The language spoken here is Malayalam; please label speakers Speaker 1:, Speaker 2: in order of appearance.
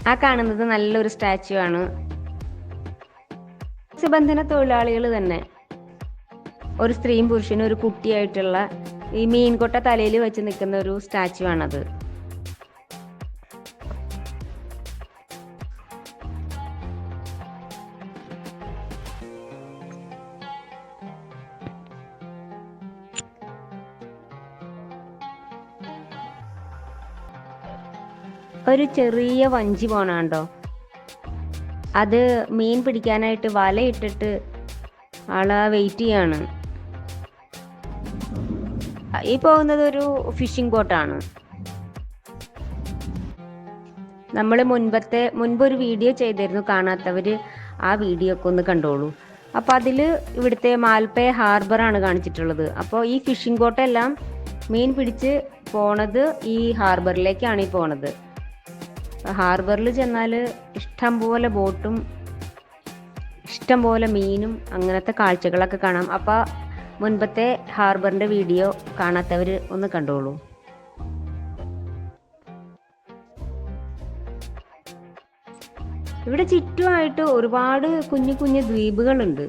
Speaker 1: ആ കാണുന്നത് നല്ലൊരു സ്റ്റാച്ചു ആണ്. മത്സ്യബന്ധന തൊഴിലാളികൾ തന്നെ, ഒരു സ്ത്രീയും പുരുഷനും ഒരു കുട്ടിയായിട്ടുള്ള ഈ മീൻകൊട്ട തലയിൽ വെച്ച് നിൽക്കുന്ന ഒരു സ്റ്റാച്ചു ആണത്. ഒരു ചെറിയ വഞ്ചി പോണുണ്ടോ, അത് മീൻ പിടിക്കാനായിട്ട് വലയിട്ടിട്ട് ആള് വെയിറ്റ് ചെയ്യാണ്. ഈ പോകുന്നത് ഒരു ഫിഷിംഗ് ബോട്ടാണ്. നമ്മൾ മുൻപൊരു വീഡിയോ ചെയ്തിരുന്നു, കാണാത്തവര് ആ വീഡിയോ ഒക്കെ ഒന്ന് കണ്ടോളൂ. അപ്പോൾ അതിൽ ഇവിടുത്തെ മാൽപ്പേ ഹാർബറാണ് കാണിച്ചിട്ടുള്ളത്. അപ്പോൾ ഈ ഫിഷിംഗ് ബോട്ടെല്ലാം മീൻ പിടിച്ച് പോണത് ഈ ഹാർബറിലേക്കാണ് ഈ പോണത്. ഹാർബറിൽ ചെന്നാൽ ഇഷ്ടം പോലെ ബോട്ടും ഇഷ്ടം പോലെ മീനും അങ്ങനത്തെ കാഴ്ചകളൊക്കെ കാണാം. അപ്പോൾ മുൻപത്തെ ഹാർബറിൻ്റെ വീഡിയോ കാണാത്തവർ ഒന്ന് കണ്ടോളൂ. ഇവിടെ ചുറ്റുമായിട്ട് ഒരുപാട് കുഞ്ഞു കുഞ്ഞു ദ്വീപുകളുണ്ട്.